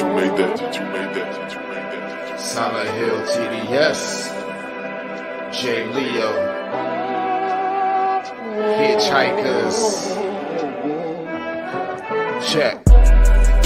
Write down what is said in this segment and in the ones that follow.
you made that, that you made that, that you made that, that you Silent Hill TDS, J. Leo, Hitchhikers, check.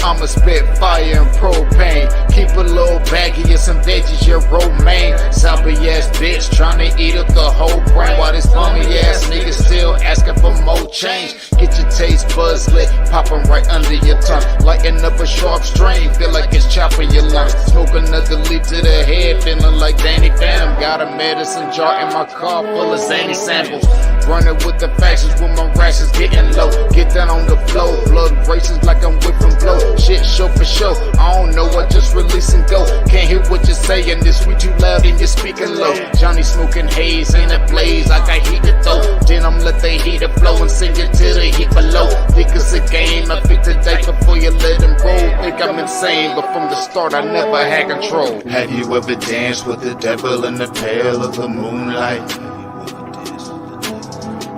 I'ma spit fire and propane. Keep a little baggie of some veggies, your romaine. Soppy ass bitch tryna eat up the whole brain. While this bummy ass nigga still asking for more change. Get your taste buds lit, popping right under your tongue. Lighting up a sharp strain, feel like it's chopping your lungs. Smoke another leaf to the head, feeling like Danny Phantom. Got a medicine jar in my car full of zany samples. Running with the factions with my rations getting low. Get down on the floor, blood races like I'm whipping blow. Shit show for show, I don't know, I just release and go. Can't hear what you're saying, this sweet too loud and you're speaking low. Johnny smoking haze in a blaze, I got heat to throw. Then I'm let the heater flow and send it to the heat below. Think it's a game, I pick the date before you let him roll. Think I'm insane, but from the start I never had control. Have you ever danced with the devil in the pale of the moonlight?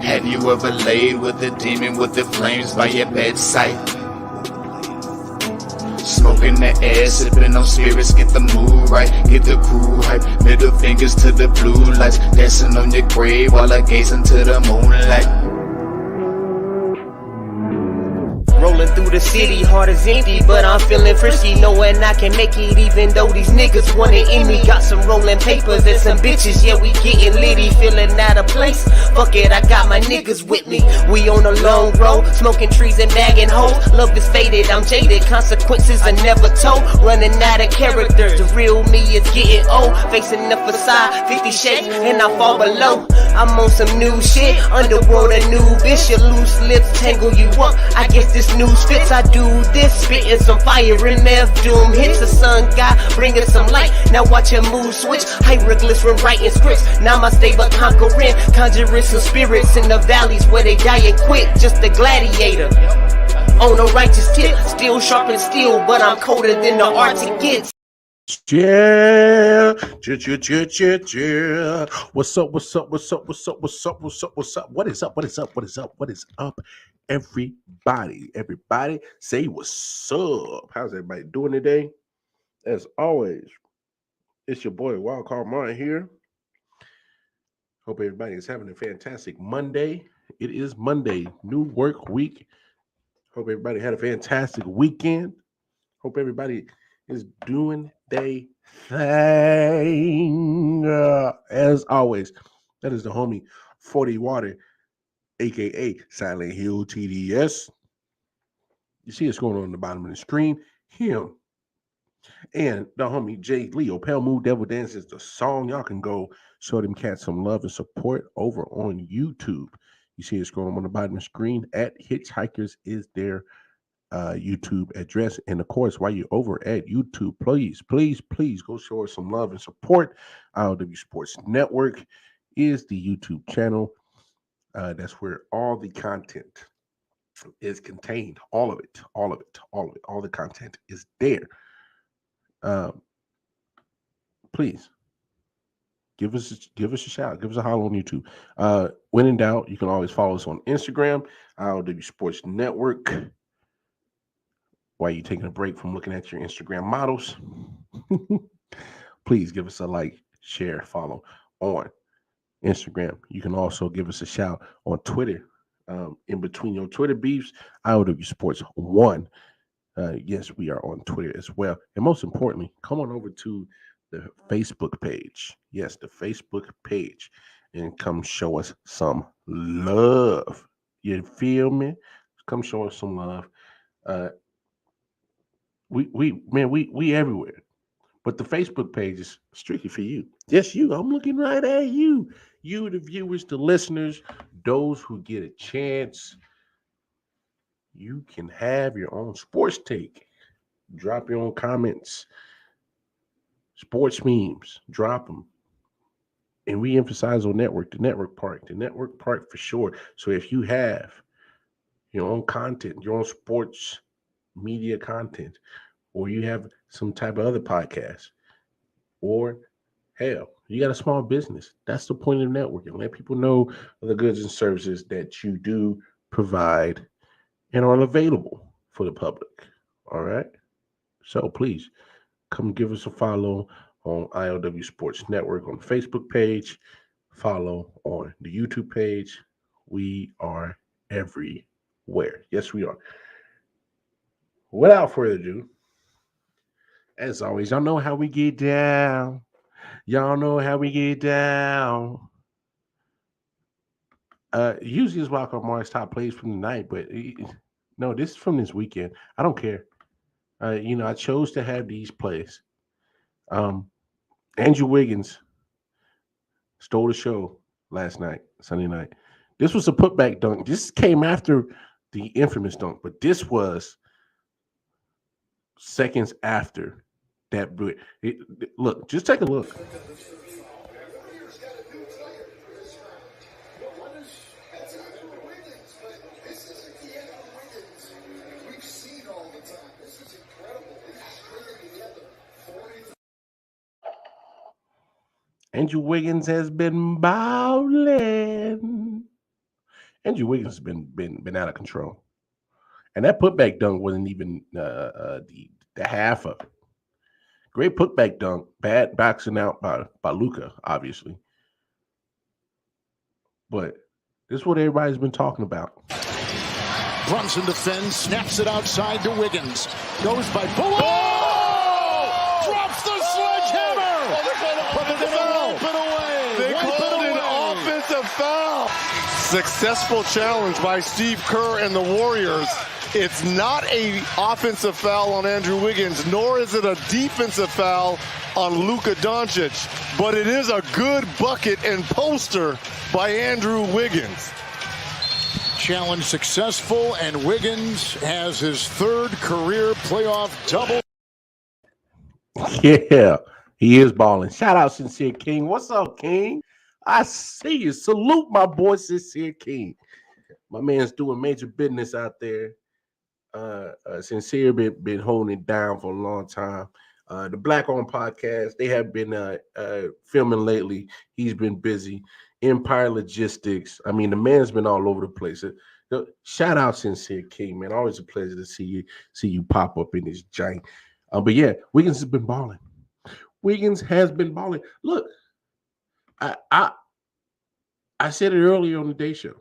Have you ever laid with a demon with the flames by your bedside? Smoking the air, sipping on spirits, get the mood right, get the crew hype. Middle fingers to the blue lights, dancing on your grave while I gaze into the moonlight. Rolling through the city, heart is empty, but I'm feeling frisky, knowing I can make it even though these niggas want it in me. Got some rolling papers and some bitches, yeah, we getting litty, feeling out of place. Fuck it, I got my niggas with me. We on a long road, smoking trees and bagging hoes. Love is faded, I'm jaded, consequences are never told. Running out of character, the real me is getting old. Facing the facade, 50 shades, and I fall below. I'm on some new shit, underworld a new bitch. Your loose lips tangle you up, I guess this news fits. I do this, spitting some fire in F doom hits. The sun god bringing some light, now watch your mood switch. Hieroglyphs when writing scripts, namaste but conquering. Conjuring some spirits in the valleys where they die and quit. Just a gladiator on a righteous tip, still sharp and steel, but I'm colder than the Arctic gets. Yeah. What's up? What is up, everybody? Everybody say what's up. How's everybody doing today? As always, it's your boy Wildcard Martin here. Hope everybody is having a fantastic Monday. It is Monday, new work week. Hope everybody had a fantastic weekend. Hope everybody is doing their thing. As always, that is the homie 40 Water, aka Silent Hill TDS. You see what's going on the bottom of the screen. Him and the homie J. Leo, Pale Moon Devil Dance is the song. Y'all can go show them cats some love and support over on YouTube. You see it scrolling on the bottom of the screen. At Hitchhikers is their YouTube address. And of course, while you're over at YouTube, please go show us some love and support. I.O.W. Sports Network is the YouTube channel. That's where all the content is contained. All of it. All the content is there. Please give us a shout. Give us a holler on YouTube. When in doubt, you can always follow us on Instagram, I.O.W. Sports Network. While you're taking a break from looking at your Instagram models, please give us a like, share, follow on Instagram. You can also give us a shout on Twitter. In between your Twitter beefs, I.O.W. Sports 1. Yes, we are on Twitter as well. And most importantly, come on over to the Facebook page. Yes, the Facebook page. And come show us some love. You feel me? Come show us some love. We everywhere. But the Facebook page is strictly for you. Yes, you. I'm looking right at you. You, the viewers, the listeners, those who get a chance. You can have your own sports take. Drop your own comments. Sports memes. Drop them. And we emphasize on the network part for sure. So if you have your own content, your own sports media content, or you have some type of other podcast, or hell, you got a small business, that's the point of networking. Let people know the goods and services that you do provide and are available for the public. All right. So please come give us a follow on I.O.W Sports Network on the Facebook page. Follow on the YouTube page. We are everywhere. Yes, we are. Without further ado, as always, y'all know how we get down. Y'all know how we get down. Usually it's Walker Mark's top plays from the night, but no, this is from this weekend. I don't care. I chose to have these plays. Andrew Wiggins stole the show last night, Sunday night. This was a putback dunk. This came after the infamous dunk, but this was seconds after that. Look, just take a look. Andrew Wiggins has been bowling. Andrew Wiggins has been out of control, and that putback dunk wasn't even the half of it. Great putback dunk, bad boxing out by Luka, obviously, but this is what everybody's been talking about. Brunson defends, snaps it outside to Wiggins, goes by Bull. Drops the sledgehammer! But they're going to wipe it away. They called an offensive foul. Successful challenge by Steve Kerr and the Warriors. It's not an offensive foul on Andrew Wiggins, nor is it a defensive foul on Luka Doncic, but it is a good bucket and poster by Andrew Wiggins. Challenge successful, and Wiggins has his third career playoff double. Yeah, he is balling. Shout out Sincere King. What's up, King? I see you. Salute my boy Sincere King. My man's doing major business out there. Sincere been holding it down for a long time. The Black On podcast, they have been filming lately. He's been busy. Empire Logistics. I mean, the man's been all over the place. Shout out Sincere King, man. Always a pleasure to see you pop up in this giant. But yeah, Wiggins has been balling. Wiggins has been balling. Look, I said it earlier on the day show.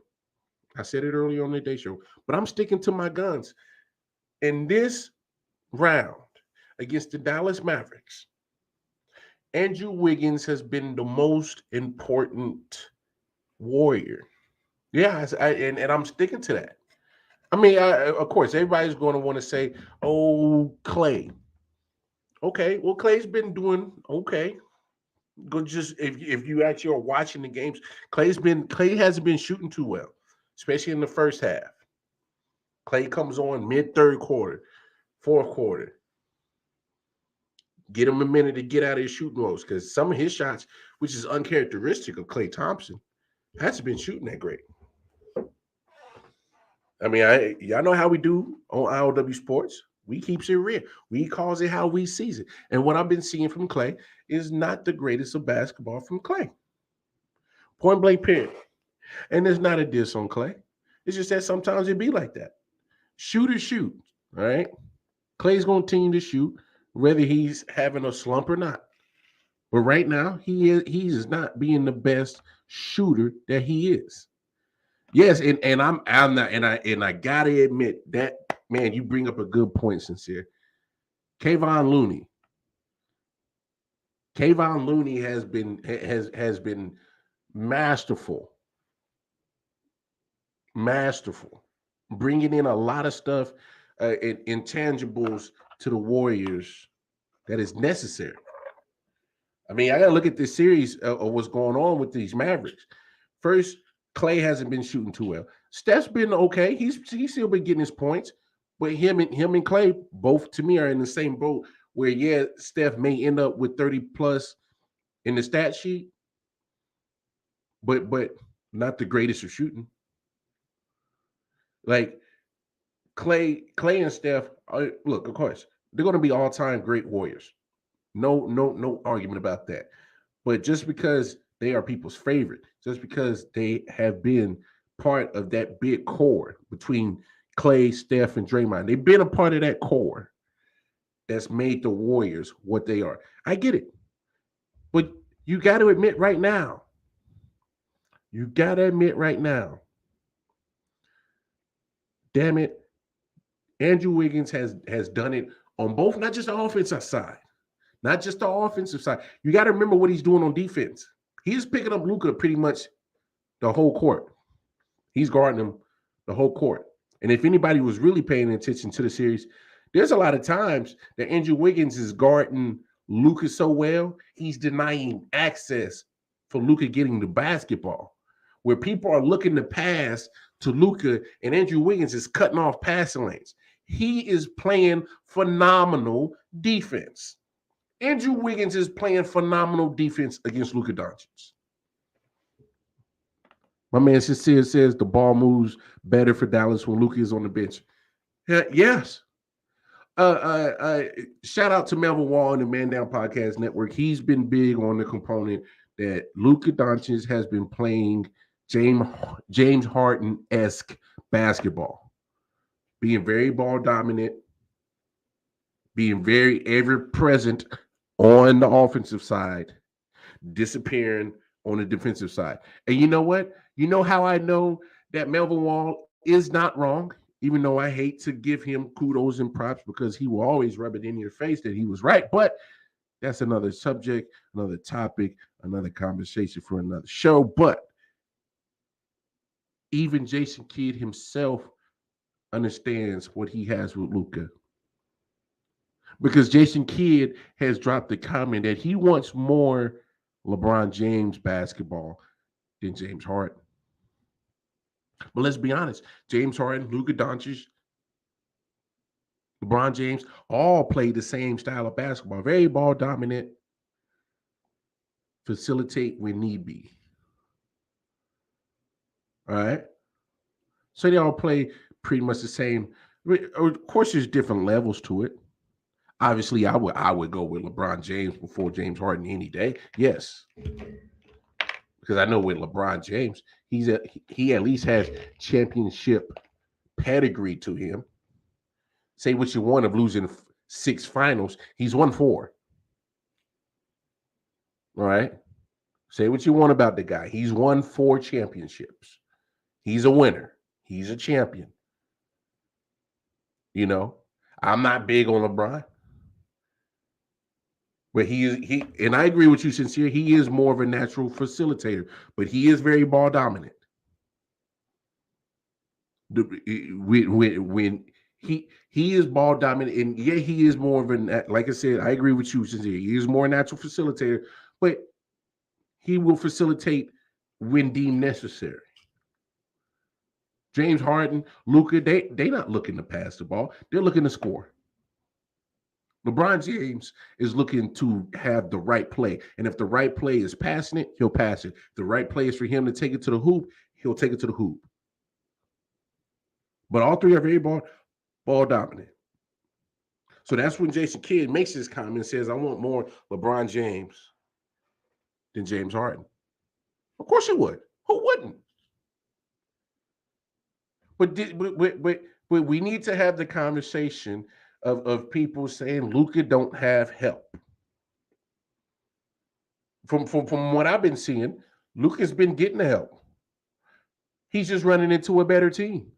But I'm sticking to my guns. In this round against the Dallas Mavericks, Andrew Wiggins has been the most important Warrior. Yeah, and I'm sticking to that. I mean, of course, everybody's going to want to say, "Oh, Clay." Okay, well, Clay's been doing okay. Go just if you actually are watching the games, Clay hasn't been shooting too well, especially in the first half. Clay comes on mid-third quarter, fourth quarter. Get him a minute to get out of his shooting woes because some of his shots, which is uncharacteristic of Klay Thompson, hasn't been shooting that great. I mean, y'all know how we do on I.O.W Sports. We keeps it real. We calls it how we sees it. And what I've been seeing from Klay is not the greatest of basketball from Klay. Point blank period. And there's not a diss on Klay. It's just that sometimes it be like that. Shooters shoot, all right? Klay's going to continue to shoot, whether he's having a slump or not. But right now, he is not being the best shooter that he is. Yes, and I'm not, and I gotta admit that, man, you bring up a good point, Sincere. Kayvon Looney has been masterful, bringing in a lot of stuff, intangibles to the Warriors that is necessary. I mean, I gotta look at this series of what's going on with these Mavericks. First, Klay hasn't been shooting too well. Steph's been okay. He's still been getting his points, but him and Klay both to me are in the same boat. Where yeah, Steph may end up with 30 plus in the stat sheet, but not the greatest of shooting. Like Klay and Steph are, look, of course, they're going to be all-time great Warriors. No argument about that. But just because they are people's favorite, just because they have been part of that big core between Klay, Steph, and Draymond, they've been a part of that core. that's made the Warriors what they are. I get it. But you got to admit right now, damn it, Andrew Wiggins has done it on both, not just the offensive side, not just the offensive side. You got to remember what he's doing on defense. He's picking up Luka pretty much the whole court. He's guarding him the whole court. And if anybody was really paying attention to the series, there's a lot of times that Andrew Wiggins is guarding Luka so well, he's denying access for Luka getting the basketball. Where people are looking to pass to Luka, and Andrew Wiggins is cutting off passing lanes. He is playing phenomenal defense. Andrew Wiggins is playing phenomenal defense against Luka Doncic. My man Sincere says the ball moves better for Dallas when Luka is on the bench. Yes. Shout out to Melvin Wall and the Man Down Podcast Network. He's been big on the component that Luka Doncic has been playing James Harden-esque basketball, being very ball dominant, being very ever present on the offensive side, disappearing on the defensive side. And you know what? You know how I know that Melvin Wall is not wrong, even though I hate to give him kudos and props because he will always rub it in your face that he was right. But that's another subject, another topic, another conversation for another show. But even Jason Kidd himself understands what he has with Luka. Because Jason Kidd has dropped the comment that he wants more LeBron James basketball than James Harden. But let's be honest, James Harden, Luka Doncic, LeBron James all play the same style of basketball. Very ball dominant, facilitate when need be. All right? So they all play pretty much the same. Of course, there's different levels to it. Obviously, I would go with LeBron James before James Harden any day. Yes. Because I know with LeBron James, he at least has championship pedigree to him. Say what you want of losing 6 finals. He's won 4. All right? Say what you want about the guy. He's won 4 championships. He's a winner. He's a champion. You know, I'm not big on LeBron. But he and I agree with you, Sincere. He is more of a natural facilitator, but he is very ball dominant. When he is ball dominant, and yeah, he is more of a, like I said, I agree with you, Sincere. He is more a natural facilitator, but he will facilitate when deemed necessary. James Harden, Luka, they not looking to pass the ball; they're looking to score. LeBron James is looking to have the right play. And if the right play is passing it, he'll pass it. If the right play is for him to take it to the hoop, he'll take it to the hoop. But all three are very ball dominant. So that's when Jason Kidd makes his comment and says, I want more LeBron James than James Harden. Of course he would. Who wouldn't? But we need to have the conversation of people saying Luka don't have help. From what I've been seeing, Luka's been getting the help. He's just running into a better team.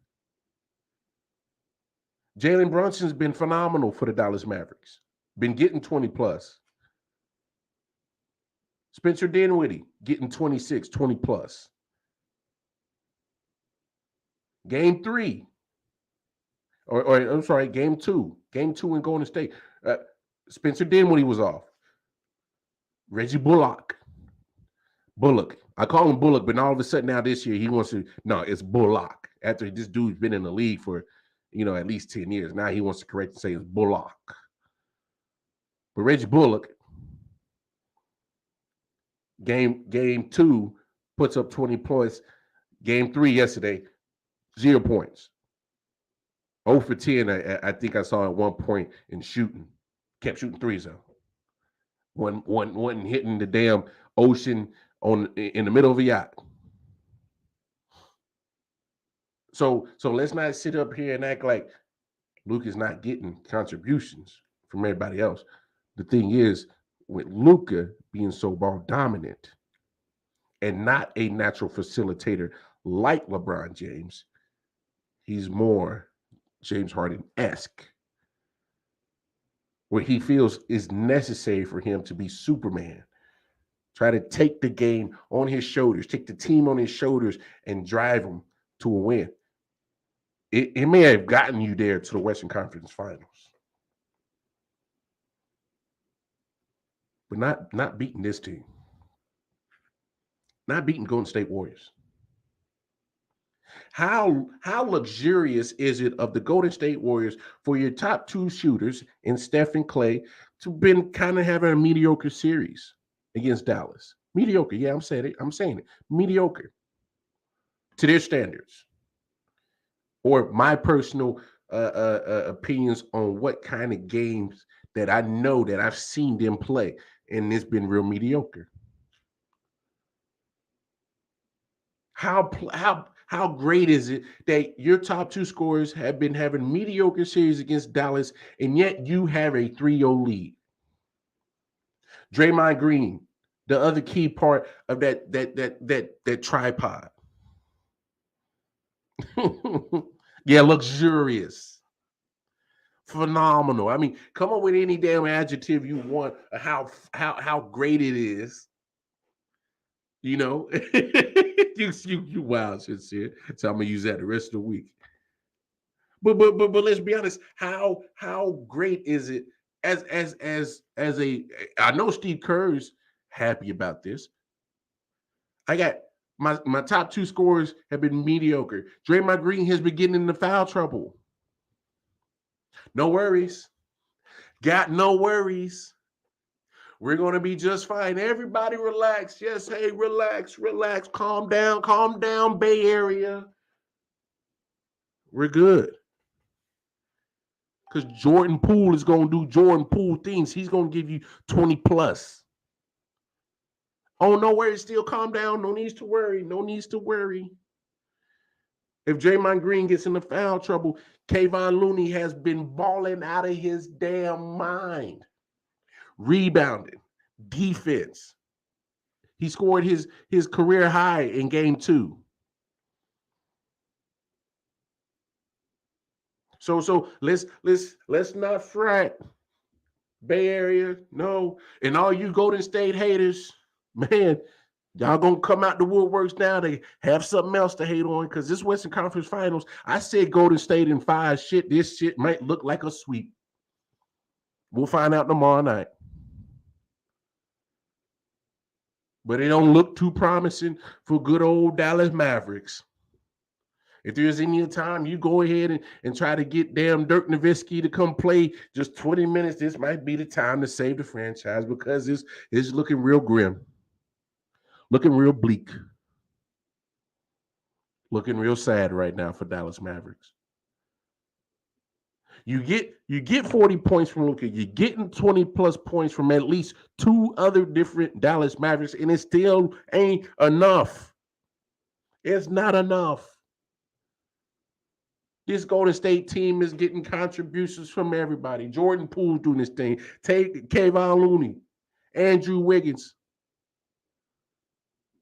Jalen Brunson's been phenomenal for the Dallas Mavericks. Been getting 20 plus. Spencer Dinwiddie getting 26, 20 plus. Game 3. Or I'm sorry, game 2. Game 2 in Golden State. Spencer Dinwiddie was off. Reggie Bullock. I call him Bullock, but all of a sudden now this year he wants to, no, it's Bullock. After this dude's been in the league for, at least 10 years. Now he wants to correct and say it's Bullock. But Reggie Bullock, game 2, puts up 20 points. Game 3 yesterday, 0 points. 0 for 10, I think I saw at one point in shooting. Kept shooting threes though. Wasn't hitting the damn ocean in the middle of a yacht. So let's not sit up here and act like Luke is not getting contributions from everybody else. The thing is, with Luka being so ball dominant and not a natural facilitator like LeBron James, he's more James Harden-esque, where he feels is necessary for him to be Superman. Try to take the game on his shoulders, take the team on his shoulders, and drive them to a win. It may have gotten you there to the Western Conference Finals, but not beating this team, not beating Golden State Warriors. How luxurious is it of the Golden State Warriors for your top two shooters in Steph and Clay to been kind of having a mediocre series against Dallas? Mediocre, yeah, I'm saying it. Mediocre to their standards, or my personal opinions on what kind of games that I know that I've seen them play, and it's been real mediocre. How great is it that your top two scorers have been having mediocre series against Dallas, and yet you have a 3-0 lead? Draymond Green, the other key part of that tripod. Yeah, luxurious. Phenomenal. I mean, come up with any damn adjective you want. How great it is. You know, you wild, sincere. So I'm gonna use that the rest of the week. But let's be honest. How great is it as a? I know Steve Kerr's happy about this. I got my top two scorers have been mediocre. Draymond Green has been getting into foul trouble. No worries. Got no worries. We're going to be just fine. Everybody relax. Yes, hey, relax. Calm down, Bay Area. We're good. Because Jordan Poole is going to do Jordan Poole things. He's going to give you 20 plus. Oh, no worries. Still calm down. No needs to worry. If Draymond Green gets into foul trouble, Kayvon Looney has been balling out of his damn mind. Rebounding, defense. He scored his career high in game 2. So let's not fret. Bay Area, no. And all you Golden State haters, man, y'all gonna come out the woodworks now. They have something else to hate on, because this Western Conference Finals, I said Golden State in 5. This shit might look like a sweep. We'll find out tomorrow night. But it don't look too promising for good old Dallas Mavericks. If there's any time you go ahead and try to get damn Dirk Nowitzki to come play just 20 minutes, this might be the time to save the franchise, because it's looking real grim. Looking real bleak. Looking real sad right now for Dallas Mavericks. You get 40 points from Luka. You're getting 20 plus points from at least 2 other different Dallas Mavericks, and it still ain't enough. It's not enough. This Golden State team is getting contributions from everybody. Jordan Poole doing this thing. Take Kayvon Looney, Andrew Wiggins.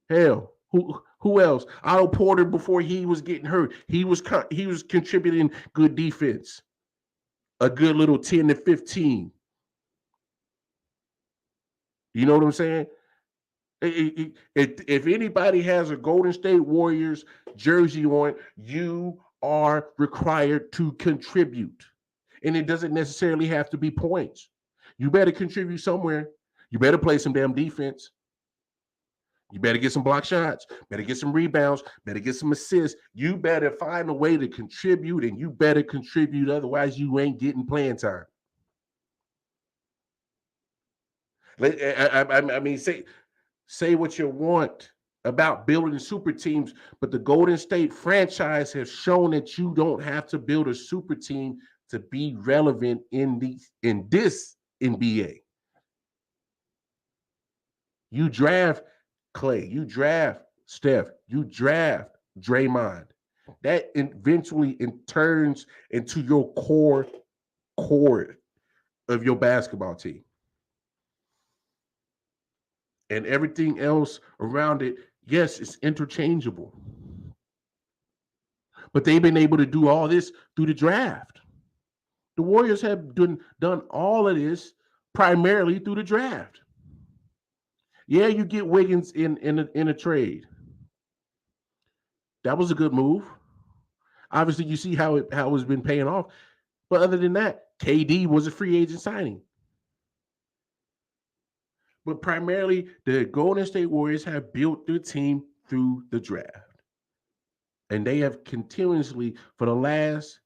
Hell, who else? Otto Porter, before he was getting hurt, he was contributing good defense. A good little 10 to 15. You know what I'm saying? If anybody has a Golden State Warriors jersey on, you are required to contribute. And it doesn't necessarily have to be points. You better contribute somewhere. You better play some damn defense. You better get some block shots, better get some rebounds, better get some assists. You better find a way to contribute, and you better contribute. Otherwise, you ain't getting playing time. I mean, say what you want about building super teams, but the Golden State franchise has shown that you don't have to build a super team to be relevant in this NBA. You draft Clay, you draft Steph, you draft Draymond. That eventually turns into your core of your basketball team. And everything else around it, yes, it's interchangeable. But they've been able to do all this through the draft. The Warriors have done all of this primarily through the draft. Yeah, you get Wiggins in a trade. That was a good move. Obviously, you see how it's been paying off. But other than that, KD was a free agent signing. But primarily, the Golden State Warriors have built their team through the draft. And they have continuously, for the last,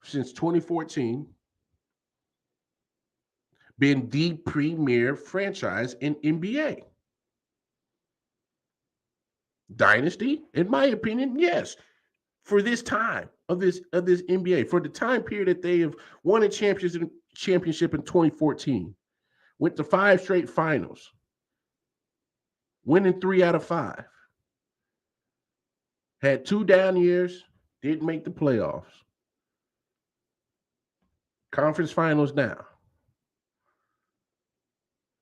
since 2014, been the premier franchise in NBA. Dynasty, in my opinion, yes. For this time of this NBA, for the time period that they have won a championship in 2014, went to 5 straight finals, winning 3 out of 5, had 2 down years, didn't make the playoffs, conference finals now.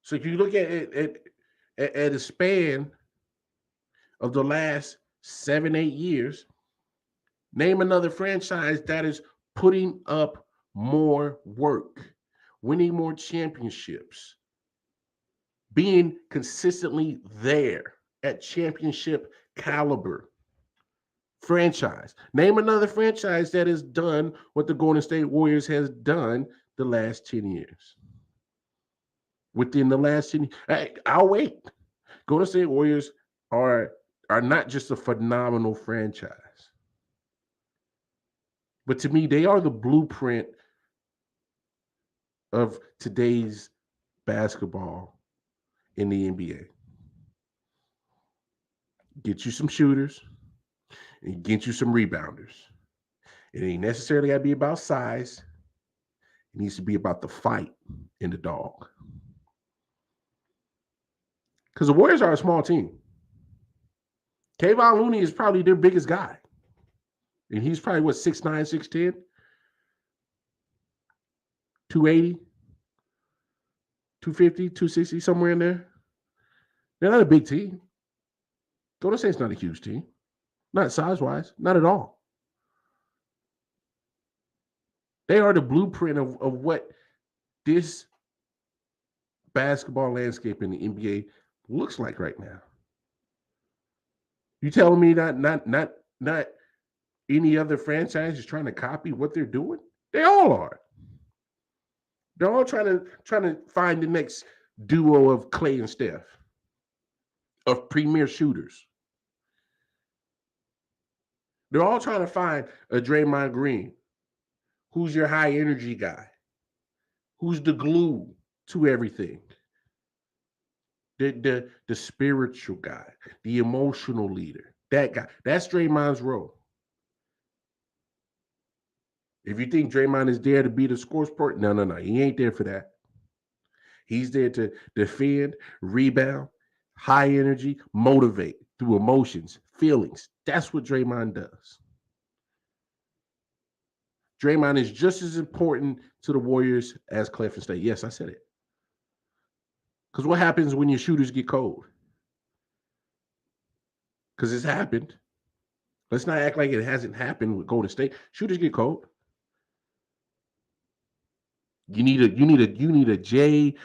So if you look at it at a span of the last 7-8 years, name another franchise that is putting up more work, winning more championships, being consistently there at championship caliber franchise. Name another franchise that has done what the Golden State Warriors has done the last 10 years. Within the last 10 years, I'll wait. Golden State Warriors are not just a phenomenal franchise. But to me, they are the blueprint of today's basketball in the NBA. Get you some shooters and get you some rebounders. It ain't necessarily got to be about size. It needs to be about the fight in the dog. Because the Warriors are a small team. Kevon Looney is probably their biggest guy. And he's probably, 6'9", 6'10", 280, 250, 260, somewhere in there. They're not a big team. Golden State's not a huge team. Not size-wise. Not at all. They are the blueprint of what this basketball landscape in the NBA looks like right now. You telling me not any other franchise is trying to copy what they're doing? They all are. They're all trying to find the next duo of Clay and Steph, of premier shooters. They're all trying to find a Draymond Green, who's your high energy guy, who's the glue to everything. The spiritual guy, the emotional leader, that guy. That's Draymond's role. If you think Draymond is there to be the score sport, no. He ain't there for that. He's there to defend, rebound, high energy, motivate through emotions, feelings. That's what Draymond does. Draymond is just as important to the Warriors as Cleveland State. Yes, I said it. Because what happens when your shooters get cold? Because it's happened. Let's not act like it hasn't happened with Golden State. Shooters get cold. You need a JYD,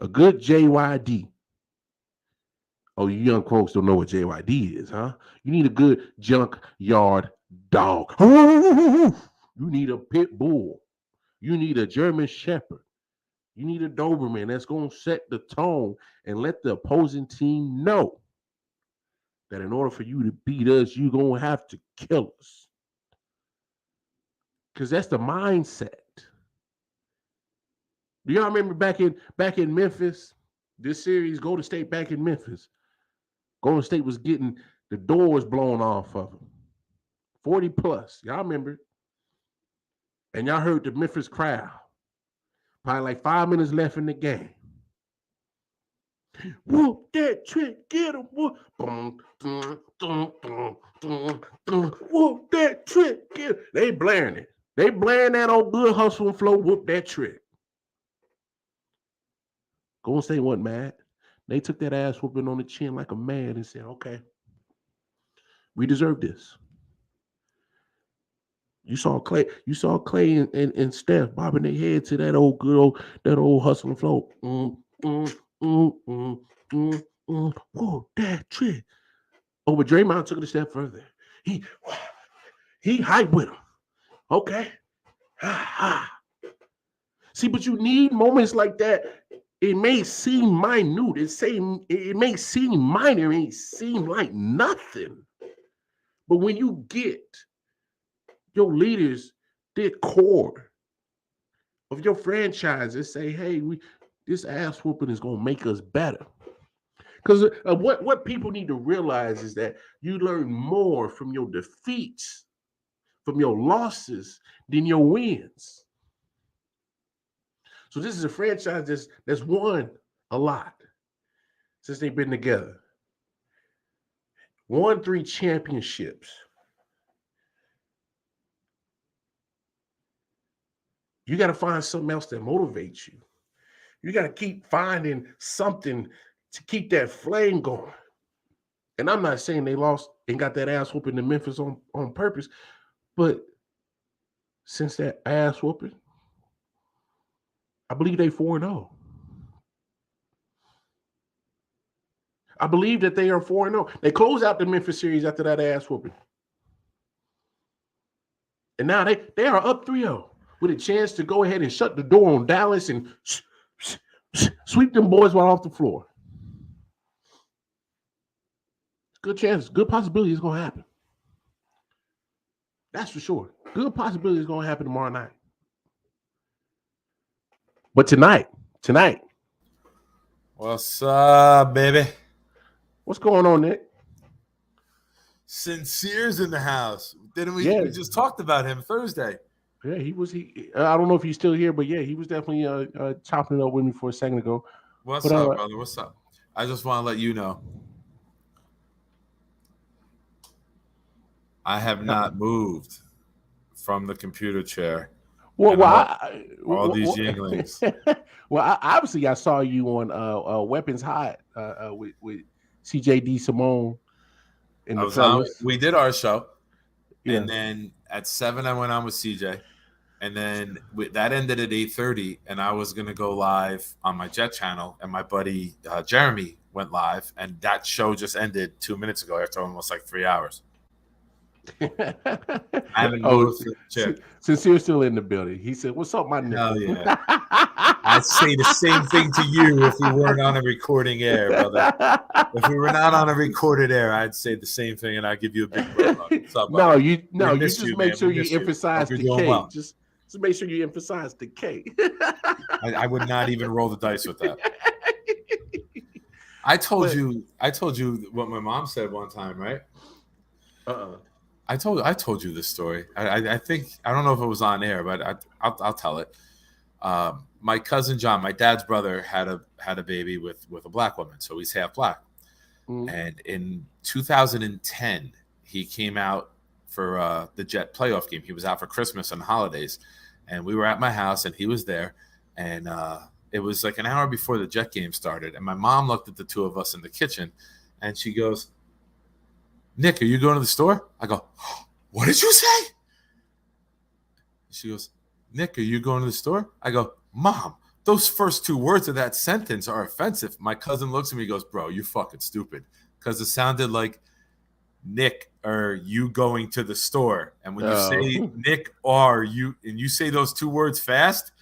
a good JYD. Oh, you young folks don't know what JYD is, huh? You need a good junkyard dog. You need a pit bull. You need a German shepherd. You need a Doberman that's going to set the tone and let the opposing team know that in order for you to beat us, you're going to have to kill us. Because that's the mindset. Do y'all remember back in Memphis, this series, Golden State back in Memphis? Golden State was getting the doors blown off of them. 40 plus. Y'all remember? And y'all heard the Memphis crowd. Probably like 5 minutes left in the game. Whoop that trick, get him. Whoop that trick, get him. They blaring it. They blaring that old good hustle and flow, whoop that trick. Golden State wasn't mad. They took that ass whooping on the chin like a man and said, okay, we deserve this. You saw Clay and Steph bobbing their head to that old hustling flow. Oh, that trick. Oh, but Draymond took it a step further. He hyped with him. Okay. See, but you need moments like that. It may seem minute. It may seem minor. It may seem like nothing. But when you get your leaders, their core of your franchise, and say, "Hey, this ass whooping is gonna make us better." Because what people need to realize is that you learn more from your defeats, from your losses, than your wins. So this is a franchise that's won a lot since they've been together. Won 3 championships. You got to find something else that motivates you. You got to keep finding something to keep that flame going. And I'm not saying they lost and got that ass whooping in Memphis on purpose, but since that ass whooping, I believe they 4-0. I believe that they are 4-0. They close out the Memphis series after that ass whooping. And now they are up 3-0 with a chance to go ahead and shut the door on Dallas and sweep them boys right off the floor. Good chance, good possibility it's going to happen. That's for sure. Good possibility it's going to happen tomorrow night. But tonight. What's up, baby? What's going on, Nick? Sincere's in the house. Didn't we? Yeah. We just talked about him Thursday. Yeah, I don't know if he's still here, but yeah, he was definitely chopping it up with me for a second ago. What's up, brother? What's up? I just want to let you know I have not moved from the computer chair. Well, all these jinglings. Well, obviously, I saw you on Weapons Hot with CJD Simone and the fellas. We did our show, Yeah. and then at 7 I went on with CJ, and then that ended at 8:30, and I was gonna go live on my Jet channel, and my buddy Jeremy went live, and that show just ended 2 minutes ago after almost like 3 hours. I haven't moved. Sincere's still in the building. He said, "What's up, my nigga?" Hell yeah. I'd say the same thing to you if we weren't on a recording air, brother. If we were not on a recorded air, I'd say the same thing, and I'd give you a big hug. What's up, No, you just make sure you emphasize the K. Well. Just make sure you emphasize the K. I would not even roll the dice with that. I told you what my mom said one time, right? I told you this story. I think I don't know if it was on air, but I'll tell it. My cousin John, my dad's brother, had a baby with a black woman, so he's half black. And in 2010, he came out for the Jet playoff game. He was out for Christmas and holidays, and we were at my house, and he was there. And it was like an hour before the Jet game started, and my mom looked at the two of us in the kitchen, and she goes, "Nick, are you going to the store?" I go, "What did you say?" She goes, "Nick, are you going to the store?" I go, "Mom, those first 2 words of that sentence are offensive." My cousin looks at me and goes, "Bro, you fucking stupid." Because it sounded like, "Nick, are you going to the store?" And when you say "Nick, are you," and you say those 2 words fast,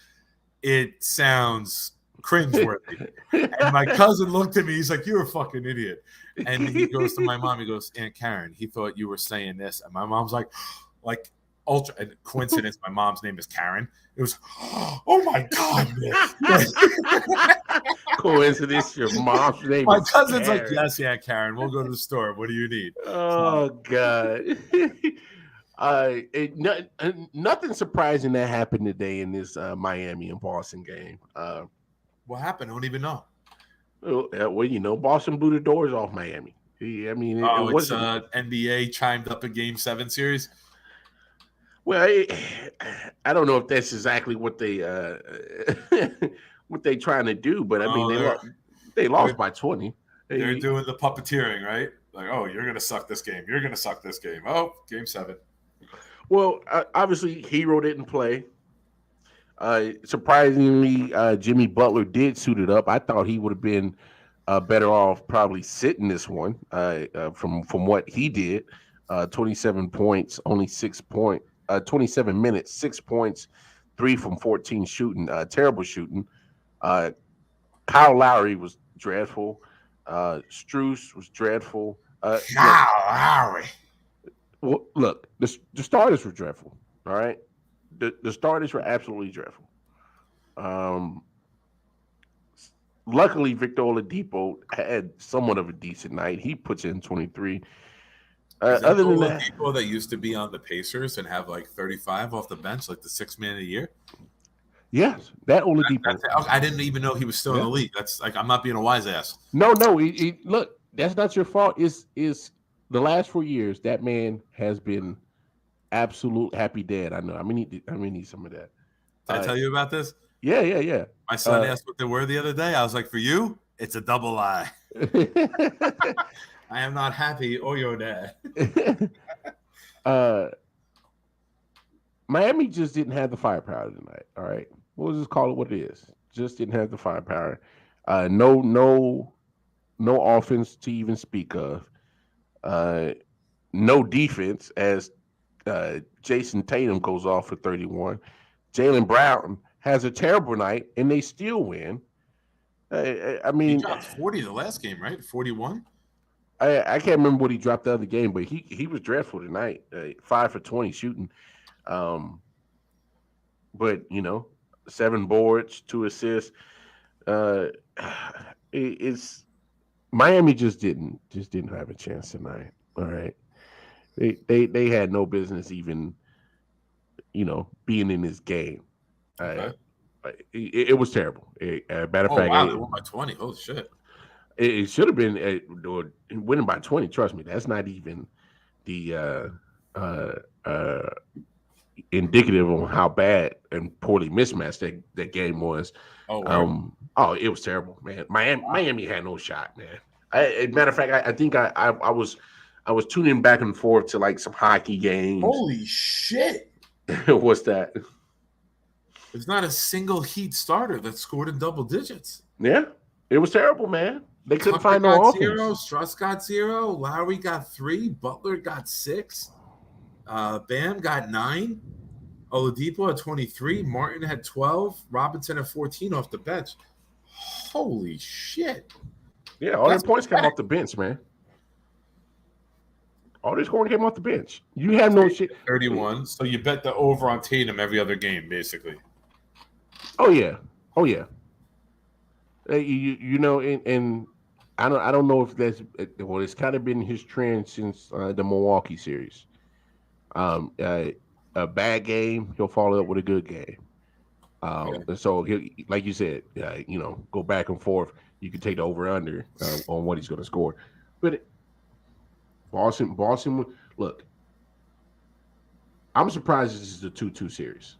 it sounds cringeworthy. And my cousin looked at me. He's like, "You're a fucking idiot." And he goes to my mom. He goes, "Aunt Karen, he thought you were saying this." And my mom's like ultra. And coincidence, my mom's name is Karen. It was, "Oh my God, Nick." Coincidence, your mom's name my is cousin's Karen. like, "Yes, yeah, Karen. We'll go to the store. What do you need?" Oh God. Nothing surprising that happened today in this Miami and Boston game. What happened? I don't even know. Well, Boston blew the doors off Miami. I mean, it wasn't. NBA chimed up a Game 7 series. Well, I don't know if that's exactly what they what they trying to do, but I mean Oh, they lost by 20. They're doing the puppeteering, right? Like, oh, you're gonna suck this game. You're gonna suck this game. Oh, game 7. Well, obviously, Hero didn't play. Surprisingly, Jimmy Butler did suit it up. I thought he would have been better off probably sitting this one from what he did. 27 points, only 27 minutes, 6 points, 3 from 14 shooting. Terrible shooting. Kyle Lowry was dreadful. Struess was dreadful. Lowry. Well, look, the starters were dreadful. All right, the starters were absolutely dreadful. Luckily, Victor Oladipo had somewhat of a decent night. He puts in 23. Other than that, people that used to be on the Pacers and have like 35 off the bench, like the 6th man of the year. Yes, that Oladipo. I didn't even know he was still in the league. That's like I'm not being a wise ass. No. Look, that's not your fault. Is the last 4 years that man has been absolute happy dad. I know. I mean, need some of that. Did I tell you about this? Yeah. My son asked what they were the other day. I was like, for you, it's a double lie. I am not happy or your dad. Miami just didn't have the firepower tonight. All right. We'll just call it what it is. Just didn't have the firepower. No offense to even speak of. No defense as Jason Tatum goes off for 31. Jaylen Brown has a terrible night, and they still win. I mean, he dropped 40 the last game, right? 41. I can't remember what he dropped the other game, but he was dreadful tonight. 5 for 20 shooting, but 7 boards, 2 assists. It's Miami just didn't have a chance tonight. All right, they had no business even being in this game. Okay. It was terrible. Matter of fact, wow, they won by 20. Holy shit! It should have been winning by 20. Trust me, that's not even the indicative on how bad and poorly mismatched that game was. It was terrible, man. Miami had no shot, man. Matter of fact, I think I was tuning back and forth to like some hockey games. Holy shit! What's that? There's not a single Heat starter that scored in double digits. Yeah, it was terrible, man. They couldn't Tucker find no got offense. 0, Struss got 0, Lowry got 3, Butler got 6, Bam got 9, Oladipo had 23, Martin had 12, Robinson had 14 off the bench. Holy shit! Yeah, all their points came off the bench, man. All their scoring came off the bench. You have no shit. 31. So you bet the over on Tatum every other game, basically. Oh yeah. And I don't know if that's it's kind of been his trend since the Milwaukee series. A bad game, he'll follow up with a good game. So he'll, like you said, go back and forth. You can take the over under on what he's going to score, but Boston. Look, I'm surprised this is a 2-2 series.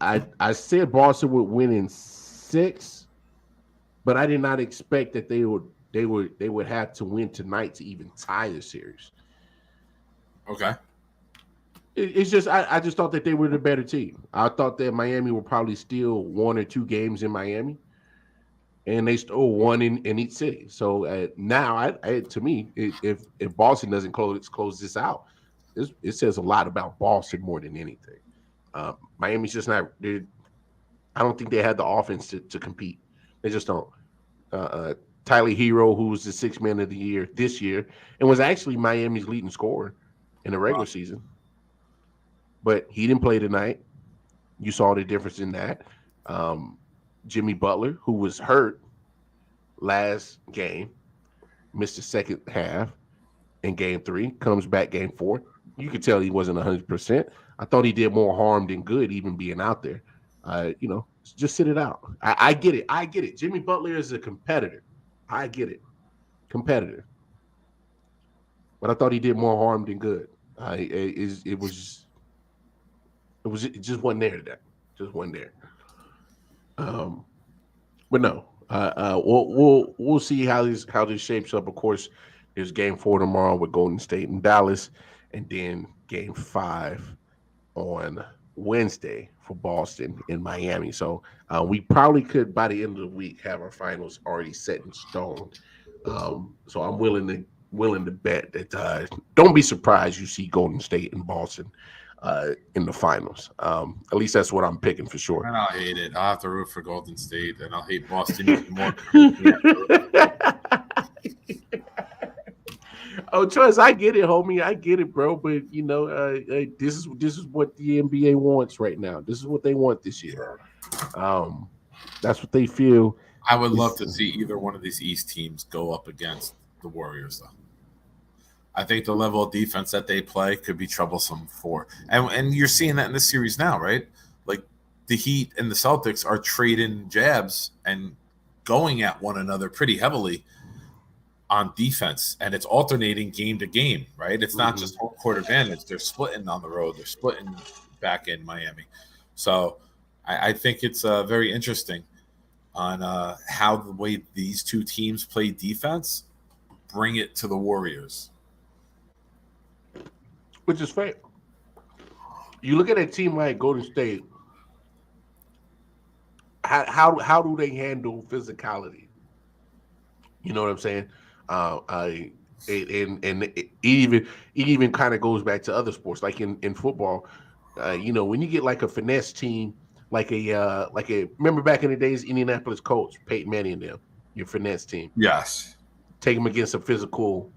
I said Boston would win in 6, but I did not expect that they would have to win tonight to even tie the series. Okay. It's just I just thought that they were the better team. I thought that Miami would probably steal 1 or 2 games in Miami, and they stole 1 in each city. So now, to me, if Boston doesn't close this out, it says a lot about Boston more than anything. Miami's just not. I don't think they had the offense to compete. They just don't. Tyler Hero, who was the 6th man of the year this year, and was actually Miami's leading scorer in the regular season, but he didn't play tonight. You saw the difference in that. Jimmy Butler, who was hurt last game, missed the second half in game 3, comes back game 4. You could tell he wasn't 100%. I thought he did more harm than good, even being out there. Just sit it out. I get it. Jimmy Butler is a competitor. I get it. Competitor. But I thought he did more harm than good. It just wasn't there today. Just wasn't there. But no, we'll see how this shapes up. Of course, there's game 4 tomorrow with Golden State and Dallas, and then game 5 on Wednesday for Boston in Miami. So we probably could by the end of the week have our finals already set in stone. So I'm willing to bet that don't be surprised you see Golden State and Boston in the finals. At least that's what I'm picking for sure. And I'll hate it. I'll have to root for Golden State, and I'll hate Boston even more. Oh, trust, I get it, homie. I get it, bro. But this is what the NBA wants right now. This is what they want this year. That's what they feel. I would love to see either one of these East teams go up against the Warriors, though. I think the level of defense that they play could be troublesome for, and you're seeing that in this series now, right? Like the Heat and the Celtics are trading jabs and going at one another pretty heavily on defense, and it's alternating game to game, right? It's not just home court advantage. They're splitting on the road. They're splitting back in Miami. So I think it's very interesting on how the way these two teams play defense bring it to the Warriors. Which is fair. You look at a team like Golden State, how do they handle physicality? You know what I'm saying? It even kind of goes back to other sports, like in football. When you get like a finesse team, like a remember back in the days, Indianapolis Colts, Peyton Manning and them, your finesse team. Yes. Take them against a physical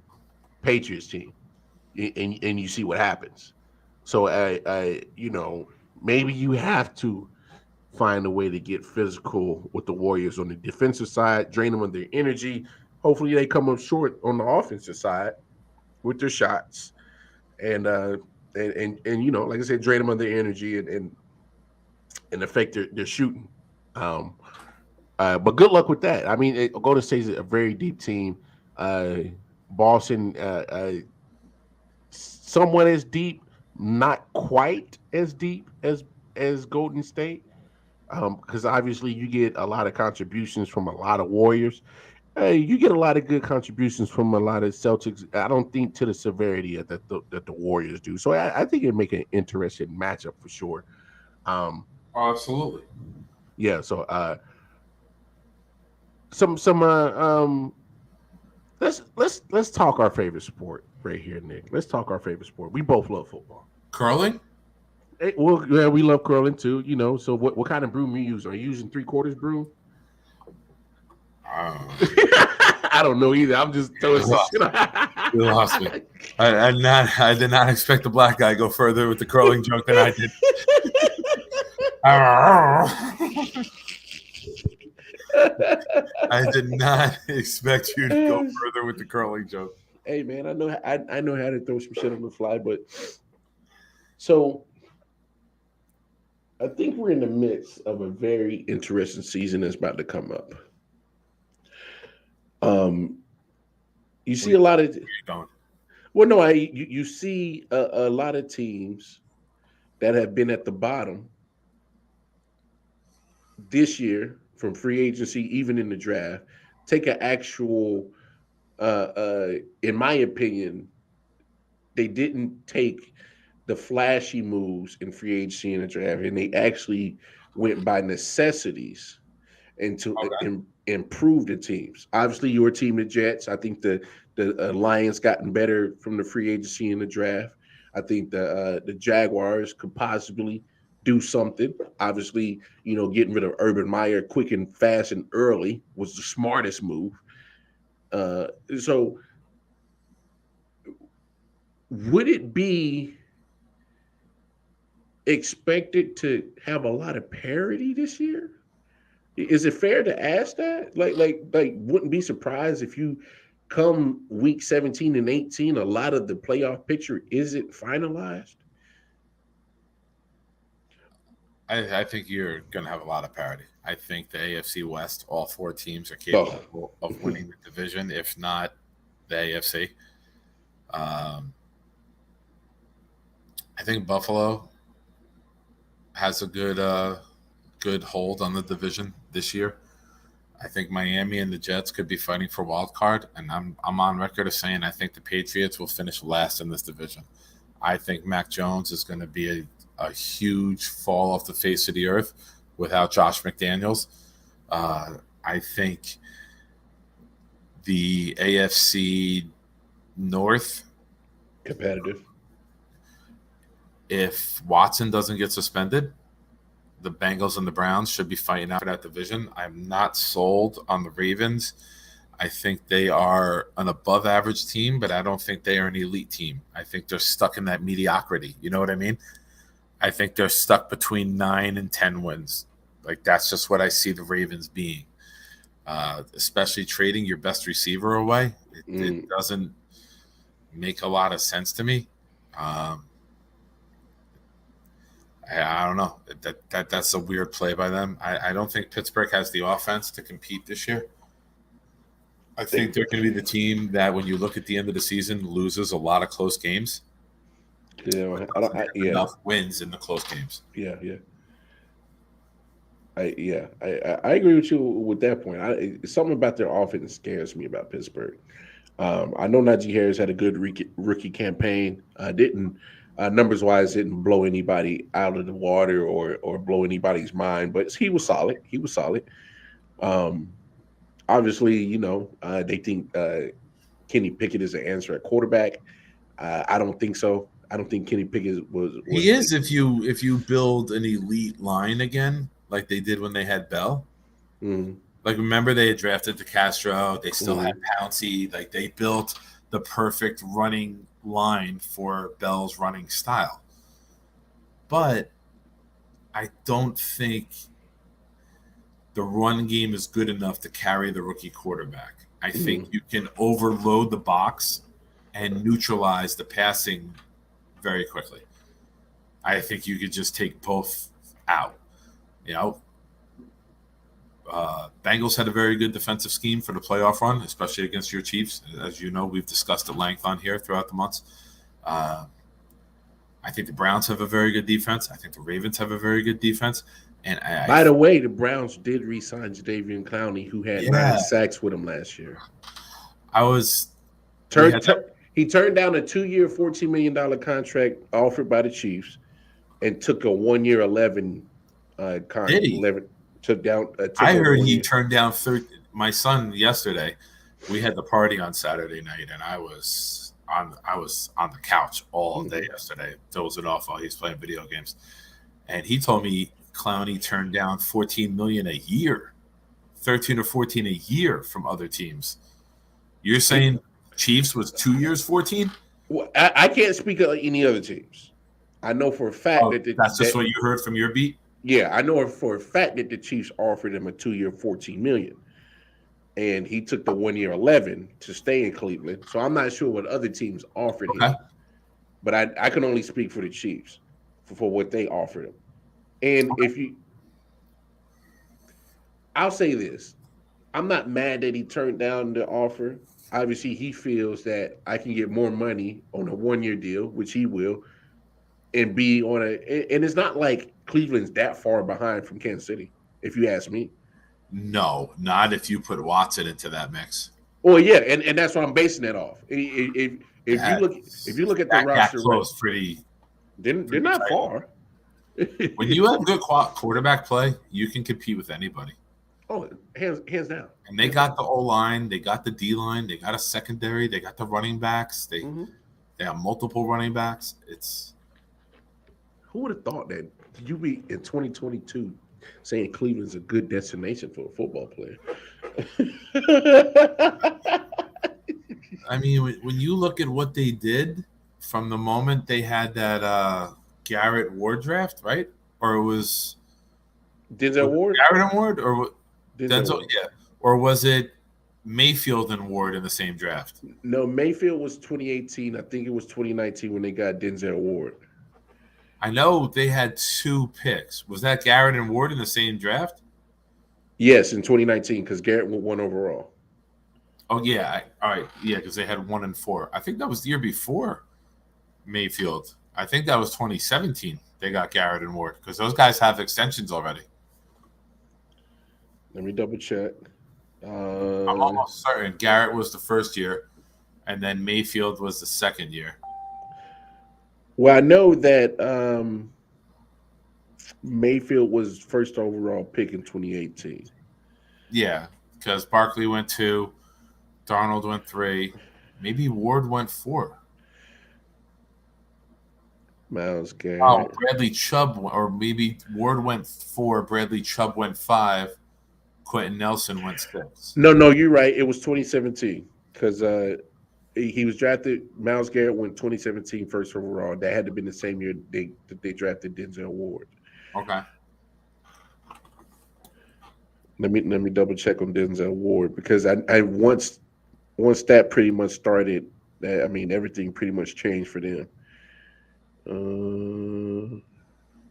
Patriots team, and you see what happens. So maybe you have to find a way to get physical with the Warriors on the defensive side, drain them of their energy. Hopefully they come up short on the offensive side with their shots, and like I said, drain them of their energy and affect their shooting. But good luck with that. I mean, Golden State is a very deep team. Boston, somewhat as deep, not quite as deep as Golden State, because obviously you get a lot of contributions from a lot of Warriors. You get a lot of good contributions from a lot of Celtics. I don't think to the severity that the Warriors do. So I think it'd make an interesting matchup for sure. Absolutely. Yeah. So let's talk our favorite sport right here, Nick. Let's talk our favorite sport. We both love football. Curling? Hey, well, yeah, we love curling too. So what kind of broom you use? Are you using 3/4 broom? I don't know either. I'm just throwing some shit. You lost me. I did not expect the black guy to go further with the curling joke than I did. I did not expect you to go further with the curling joke. Hey man, I know how to throw some shit on the fly, but so I think we're in the midst of a very interesting season that's about to come up. You see a lot of you see a lot of teams that have been at the bottom this year from free agency, even in the draft, take an actual in my opinion, they didn't take the flashy moves in free agency and the draft, and they actually went by necessities and to improve the teams. Obviously, your team, the Jets. I think the Lions gotten better from the free agency and the draft. I think the Jaguars could possibly do something. Obviously, getting rid of Urban Meyer quick and fast and early was the smartest move. So would it be expected to have a lot of parity this year? Is it fair to ask that? Like, wouldn't be surprised if you come week 17 and 18, a lot of the playoff picture isn't finalized? I think you're going to have a lot of parity. I think the AFC West, all 4 teams are capable of winning the division, if not the AFC. I think Buffalo has a good good hold on the division this year. I think Miami and the Jets could be fighting for wild card, and I'm on record of saying I think the Patriots will finish last in this division. I think Mac Jones is going to be a huge fall off the face of the earth without Josh McDaniels. I think the AFC North competitive. If Watson doesn't get suspended, the Bengals and the Browns should be fighting out for that division. I'm not sold on the Ravens. I think they are an above average team, but I don't think they are an elite team. I think they're stuck in that mediocrity. You know what I mean? I think they're stuck between 9 and 10 wins. Like, that's just what I see the Ravens being. Especially trading your best receiver away. It doesn't make a lot of sense to me. I don't know. That's a weird play by them. I don't think Pittsburgh has the offense to compete this year. I think they're going to be the team that, when you look at the end of the season, loses a lot of close games. Yeah, enough wins in the close games. Yeah. I agree with you with that point. Something about their offense scares me about Pittsburgh. I know Najee Harris had a good rookie campaign. Numbers wise, didn't blow anybody out of the water or blow anybody's mind, but he was solid. Obviously, they think Kenny Pickett is the answer at quarterback. I don't think so. I don't think Kenny Pickett was. He is if you build an elite line again, like they did when they had Bell. Mm-hmm. Like, remember, they had drafted DeCastro. They still had Pouncey. Like, they built the perfect running line for Bell's running style. But I don't think the run game is good enough to carry the rookie quarterback. I think you can overload the box and neutralize the passing very quickly. I think you could just take both out. Bengals had a very good defensive scheme for the playoff run, especially against your Chiefs. As you know, we've discussed at length on here throughout the months. I think the Browns have a very good defense. I think the Ravens have a very good defense. And by the way, the Browns did re-sign Jadeveon Clowney, who had 9 sacks with him last year. He turned down a 2-year, $14 million contract offered by the Chiefs, and took a 1-year, $11 contract. I heard he turned down 30. My son yesterday, we had the party on Saturday night, and I was on the couch all day yesterday, dozing off while he's playing video games, and he told me Clowney turned down $14 million a year, 13 or 14 a year from other teams. You're saying Chiefs was 2 years, 14? Well, I can't speak of any other teams. I know for a fact that's just what you heard from your beat. Yeah, I know for a fact that the Chiefs offered him a 2-year, $14 million, and he took the 1-year, $11 to stay in Cleveland. So I'm not sure what other teams offered him, but I can only speak for the Chiefs for what they offered him. And I'll say this, I'm not mad that he turned down the offer. Obviously, he feels that I can get more money on a 1-year deal, which he will, and be on and it's not like Cleveland's that far behind from Kansas City, if you ask me. No, not if you put Watson into that mix. Well, yeah, and that's what I'm basing that off. If you look at the roster, close, they're not far. When you have good quarterback play, you can compete with anybody. Oh, hands down. And they got the O-line, they got the D-line, they got a secondary, they got the running backs, they have multiple running backs. Who would have thought that you be in 2022 saying Cleveland's a good destination for a football player? I mean, when you look at what they did from the moment they had that Garrett Ward draft, right? Or it was Denzel Ward? Garrett and Ward? Or Denzel, yeah. Or was it Mayfield and Ward in the same draft? No, Mayfield was 2018. I think it was 2019 when they got Denzel Ward. I know they had 2 picks. Was that Garrett and Ward in the same draft? Yes, in 2019, because Garrett went 1 overall. Oh, yeah. All right. Yeah, because they had 1 and 4. I think that was the year before Mayfield. I think that was 2017 they got Garrett and Ward, because those guys have extensions already. Let me double check. I'm almost certain Garrett was the first year, and then Mayfield was the second year. Well, I know that Mayfield was first overall pick in 2018. Yeah, because Barkley went 2, Darnold went 3, maybe Ward went 4. Miles Oh, Garrett. Bradley Chubb, or maybe Ward went 4, Bradley Chubb went 5, Quentin Nelson went 6. No, you're right. It was 2017 because he was drafted. Miles Garrett went 2017 first overall. That had to have been the same year they drafted Denzel Ward. Okay. Let me double check on Denzel Ward because I once that pretty much started. I mean, everything pretty much changed for them.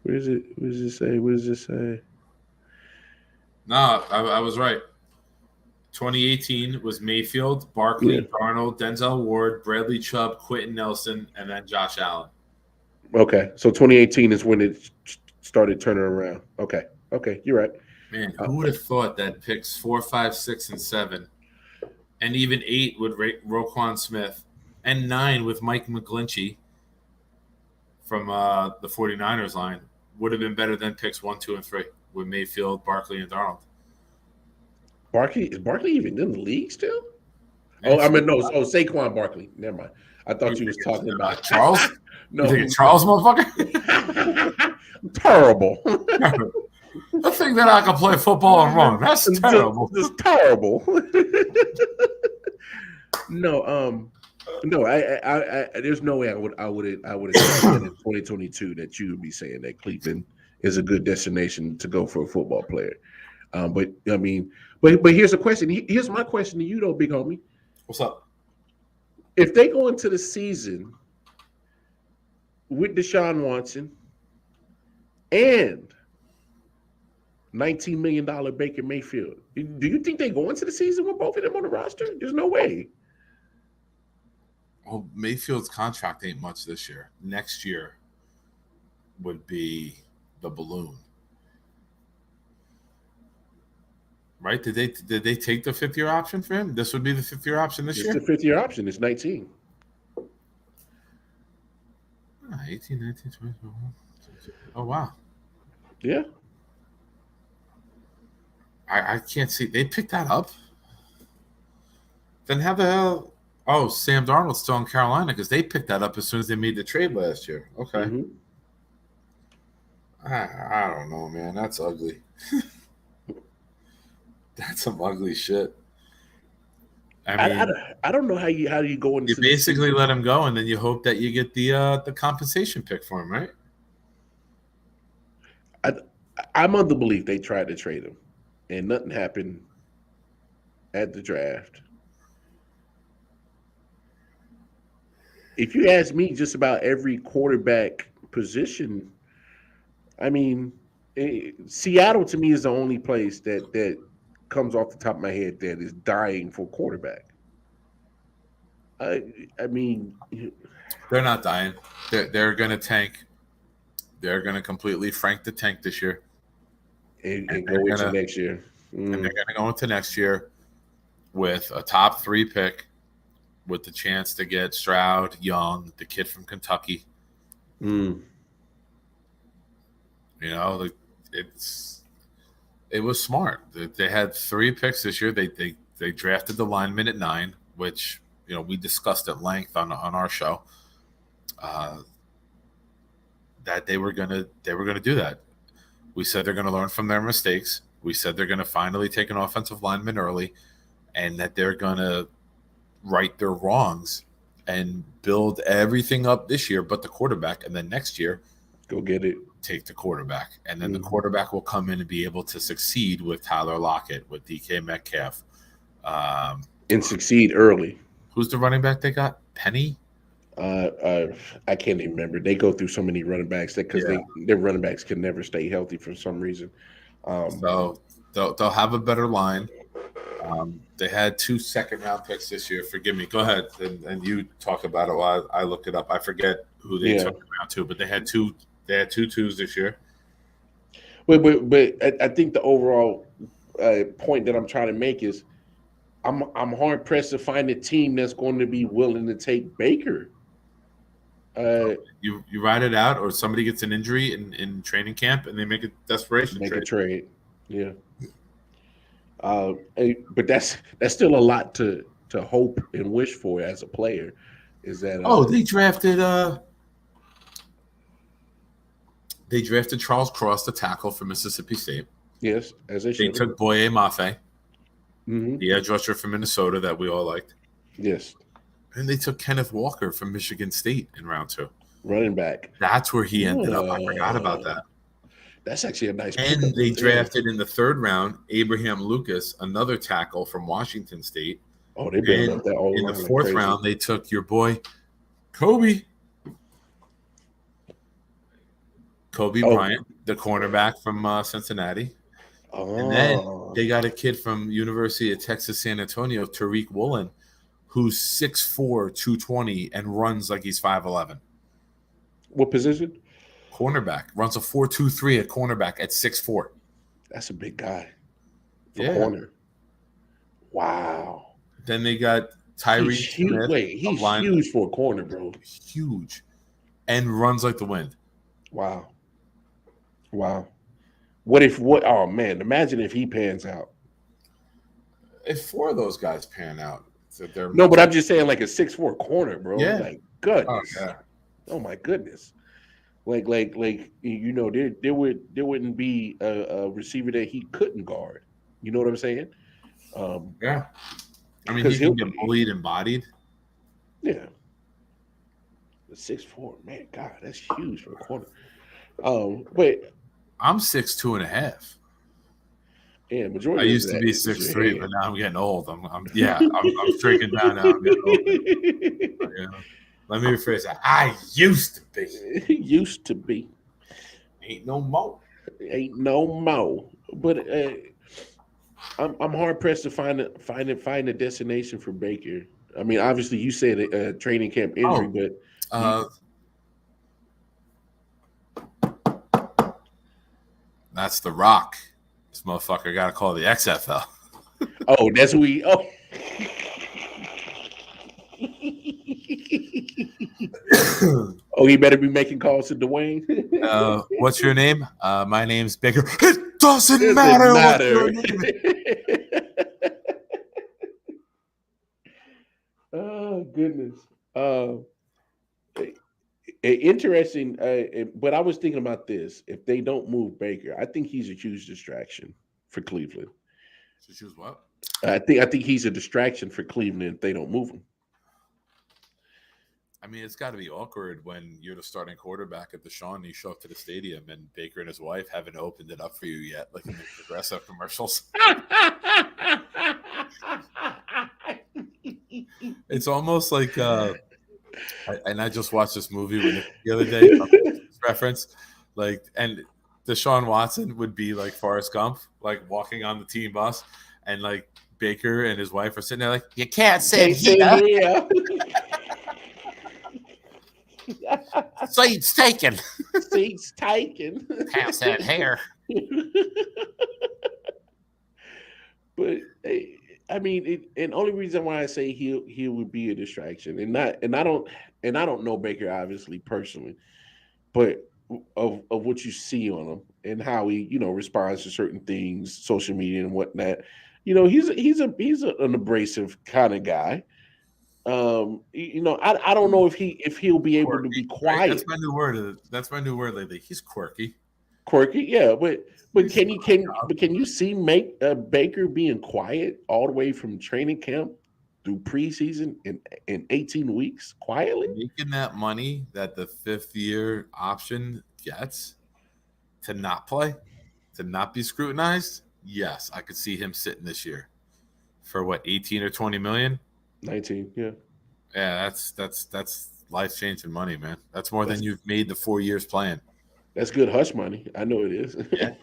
Where is it? What does it say? What does it say? No, I was right. 2018 was Mayfield, Barkley, Yeah. Darnold, Denzel Ward, Bradley Chubb, Quentin Nelson, and then Josh Allen. Okay, so 2018 is when it started turning around. Okay, you're right. Man, who would have thought that picks 4, 5, 6, and 7, and even 8 with Roquan Smith, and 9 with Mike McGlinchey from the 49ers line would have been better than picks 1, 2, and 3 with Mayfield, Barkley, and Darnold. Is Barkley even in the league still? Man, Saquon Barkley. Never mind. I thought you was talking about Charles. No, You think it's Charles, motherfucker? terrible. The thing that I can play football and run. That's terrible. It's terrible. No, I there's no way I would have said in 2022 that you would be saying that Cleveland is a good destination to go for a football player. But I mean, but here's a question. Here's my question to you though, big homie. What's up? If they go into the season with Deshaun Watson and $19 million Baker Mayfield, do you think they go into the season with both of them on the roster? There's no way. Well, Mayfield's contract ain't much this year. Next year would be the balloon. Right? Did they take the 5th year option for him? This would be the 5th year option this year? It's the 5th year option. It's 19. 18, 19, 20, 21. Oh, wow. Yeah. I can't see. They picked that up? Then how the hell? Oh, Sam Darnold's still in Carolina because they picked that up as soon as they made the trade last year. Okay. Mm-hmm. I don't know, man. That's ugly. That's some ugly shit. I don't know how you go into. You basically let him go, and then you hope that you get the compensation pick for him, right? I'm of the belief they tried to trade him, and nothing happened at the draft. If you ask me, just about every quarterback position, I mean, Seattle to me is the only place that comes off the top of my head that is dying for quarterback. I mean, they're not dying. They're going to tank. They're going to completely frank the tank this year, and go into next year. And they're going to go into next year with a top 3 pick, with the chance to get Stroud, Young, the kid from Kentucky. Mm. You know, it was smart. They had 3 picks this year. They drafted the lineman at 9, which we discussed at length on our show. That they were gonna do that. We said they're gonna learn from their mistakes. We said they're gonna finally take an offensive lineman early, and that they're gonna right their wrongs and build everything up this year, but the quarterback, and then next year, go get it. Take the quarterback, and then the quarterback will come in and be able to succeed with Tyler Lockett, with DK Metcalf, and succeed early. Who's the running back they got? Penny. I can't even remember. They go through so many running backs because their running backs can never stay healthy for some reason. So they'll have a better line. They had 2 second-round picks this year. Forgive me. Go ahead and you talk about it while I look it up. I forget who they took round 2, but they had 2 twos this year. But I think the overall point that I'm trying to make is I'm hard pressed to find a team that's going to be willing to take Baker. You ride it out, or somebody gets an injury in training camp, and they make a desperation Make trade. a trade. Yeah. But that's still a lot to hope and wish for as a player. Is that they drafted Charles Cross, the tackle from Mississippi State. Yes, as they They should. took Boye Mafe, Mm-hmm. the edge rusher from Minnesota that we all liked. Yes. And they took Kenneth Walker from Michigan State in round 2. Running back. That's where he ended up. I forgot about that. That's actually a nice And pickup. they drafted in the 3rd round Abraham Lucas, another tackle from Washington State. Oh, they built up that all in the line 4th crazy. round, they took your boy Kobe Bryant, the cornerback from Cincinnati. And then they got a kid from University of Texas San Antonio, Tariq Woolen, who's 6'4", 220, and runs like he's 5'11". What position? Cornerback. Runs a 4.23 at cornerback at 6'4". That's a big guy for corner. Wow. Then they got Tyree Smith. Wait, he's huge for a corner, bro. Huge. And runs like the wind. Wow. Oh man, imagine if he pans out. If 4 of those guys pan out. No, but I'm just saying like a 6'4" corner, bro. Yeah. Like goodness. Oh, yeah. Oh my goodness. Like there wouldn't be a receiver that he couldn't guard. You know what I'm saying? Yeah. I mean, he can get bullied and bodied. Yeah. The 6'4", man, God, that's huge for a corner. Wait. I'm 6'2.5". Yeah, majority. I used to be 6'3", but now I'm getting old. I'm shrinking down now. I'm getting old. Yeah. Let me rephrase that. I used to be. Used to be. Ain't no more. But I'm hard pressed to find a destination for Baker. I mean, obviously, you said a training camp injury, but that's The Rock. This motherfucker got to call the XFL. Oh, that's who he. Oh. Oh, he better be making calls to Dwayne. What's your name? My name's Baker. It doesn't matter. What your name is. Oh goodness. Interesting. But I was thinking about this. If they don't move Baker, I think he's a huge distraction for Cleveland. To choose what? I think he's a distraction for Cleveland if they don't move him. I mean, it's got to be awkward when you're the starting quarterback at the Shawn. You show up to the stadium and Baker and his wife haven't opened it up for you yet, like in the Progressive commercials. It's almost like, and I just watched this movie the other day. Reference, like, and Deshaun Watson would be like Forrest Gump, like walking on the team bus, and like Baker and his wife are sitting there like, you can't sit here. Seat's taken. Seat's taken. Pass that hair. But I mean, and only reason why I say he would be a distraction, and I don't know Baker obviously personally, but of what you see on him and how he responds to certain things, social media and whatnot. He's an abrasive kind of guy. I don't know if he'll be able Quirky, to be quiet. Right? That's my new word lately. He's quirky. Quirky, yeah, but can you see Baker being quiet all the way from training camp through preseason in 18 weeks quietly? Making that money that the 5th-year option gets to not play, to not be scrutinized. Yes, I could see him sitting this year for what, 18 or 20 million? 19, yeah. Yeah, that's life-changing money, man. That's more than you've made the 4 years playing. That's good hush money. I know it is. Yeah.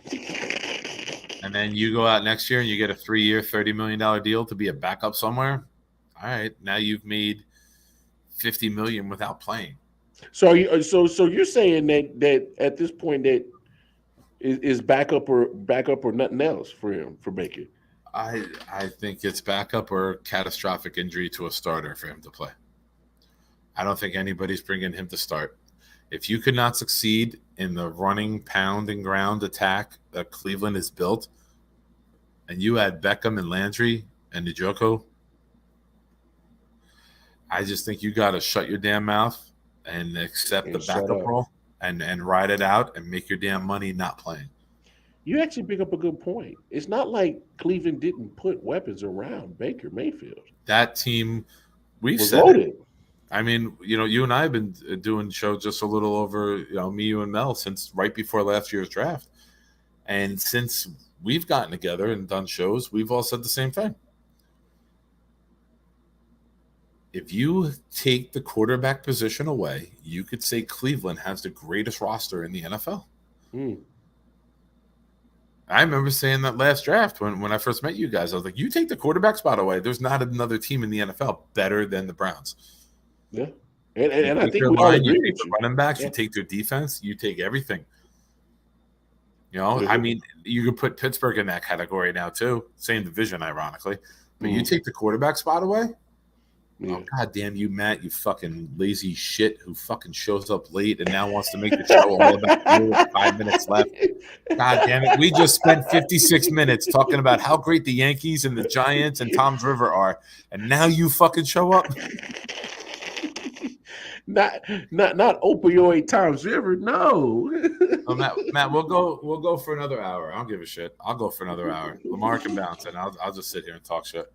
And then you go out next year and you get a 3-year, $30 million deal to be a backup somewhere. All right, now you've made $50 million without playing. So you're saying that at this point that Is backup or nothing else for him for Baker? I think it's backup or catastrophic injury to a starter for him to play. I don't think anybody's bringing him to start. If you could not succeed in the running, pound, and ground attack that Cleveland has built, and you had Beckham and Landry and Njoku, I just think you got to shut your damn mouth and accept the backup role and ride it out and make your damn money not playing. You actually pick up a good point. It's not like Cleveland didn't put weapons around Baker Mayfield. That team, we've was said loaded. I mean, you and I have been doing shows just a little over, me, you, and Mel since right before last year's draft. And since we've gotten together and done shows, we've all said the same thing. If you take the quarterback position away, you could say Cleveland has the greatest roster in the NFL. I remember saying that last draft when I first met you guys. I was like, you take the quarterback spot away, there's not another team in the NFL better than the Browns. Yeah. And I think we all all agree. agree You take with the you. running backs, Yeah. you take their defense, you take everything. I mean, you could put Pittsburgh in that category now too. Same division, ironically. But you take the quarterback spot away. Yeah. Oh, God damn you, Matt, you fucking lazy shit who fucking shows up late and now wants to make the show all about you with 5 minutes left. God damn it. We just spent 56 minutes talking about how great the Yankees and the Giants and Tom's River are. And now you fucking show up. Not opioid Tom's River. No. Oh, Matt, we'll go for another hour. I don't give a shit. I'll go for another hour. Lamar can bounce and I'll just sit here and talk shit.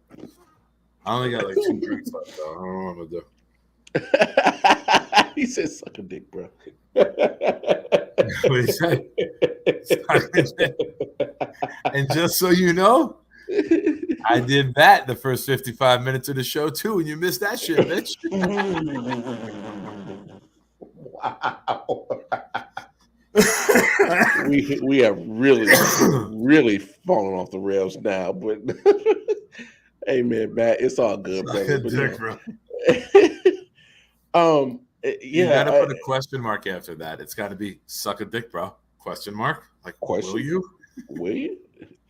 I only got like 2 drinks left, though. I don't know what I'm gonna do. He said, "Suck a dick, bro." What he said. And just so you know, I did that the first 55 minutes of the show too, and you missed that shit, bitch. Wow. we have really fallen off the rails now, but hey man, Matt, it's all good, brother. Dick, bro. You gotta put a question mark after that. It's got to be "suck a dick, bro." Question mark? Like, will you? Will you?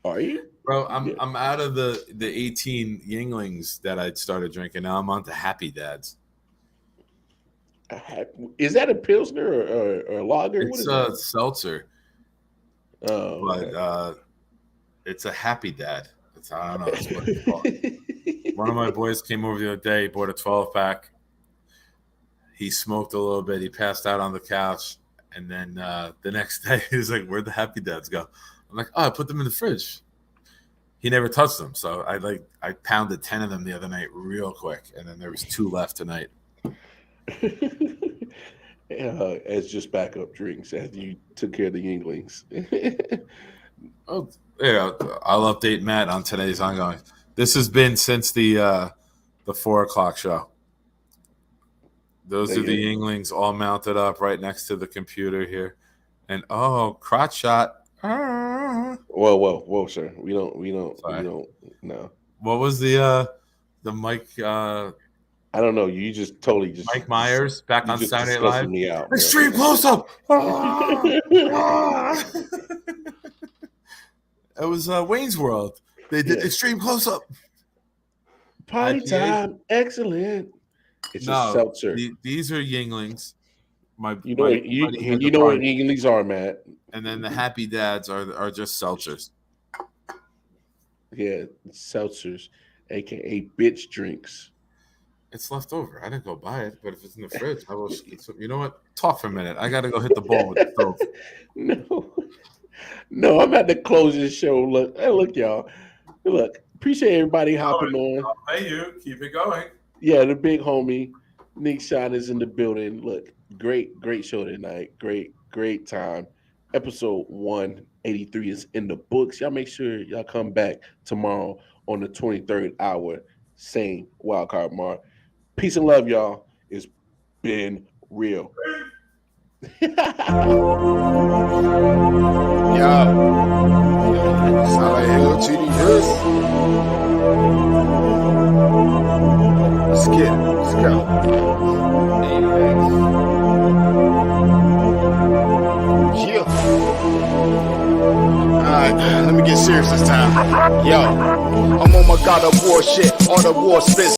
Are you? Bro, I'm out of the 18 Yinglings that I'd started drinking. Now I'm on to Happy Dads. Is that a Pilsner or a lager? It's a seltzer. Oh, but it's a Happy Dad. I don't know. That's what it's called. One of my boys came over the other day. He bought a 12-pack. He smoked a little bit. He passed out on the couch. And then the next day, he was like, "Where'd the Happy Dads go?" I'm like, "Oh, I put them in the fridge." He never touched them. So I pounded 10 of them the other night real quick. And then there was 2 left tonight. As just backup drinks after you took care of the Yinglings. Oh, yeah. I'll update Matt on today's ongoing. This has been since the 4 o'clock show. Those are the Yinglings all mounted up right next to the computer here. And crotch shot. Whoa, sir. We don't no. What was the Mike I don't know. You just totally Mike Myers back on Saturday Night Live. Me out, extreme close up. It was Wayne's World. They did extreme close up. Party time, excellent. It's a seltzer. These are Yinglings. You know what Yinglings are, Matt. And then the Happy Dads are just seltzers. Yeah, seltzers, aka bitch drinks. It's left over. I didn't go buy it, but if it's in the fridge, I will. You know what? Talk for a minute. I got to go hit the ball with the stove. No, I'm at the close of the show. Look, y'all. Look, appreciate everybody hopping on. I'll pay you. Keep it going. Yeah, the big homie Nick Shine is in the building. Look, great show tonight. Great time. Episode 183 is in the books. Y'all make sure y'all come back tomorrow on the 23rd hour. Same wildcard mark. Peace and love, y'all. It's been real. Yo. Sound like I.O.W. Let's get it. Let's go. Yeah. Alright, let me get serious this time. Yo, I'm on my God of War shit, all the war spits.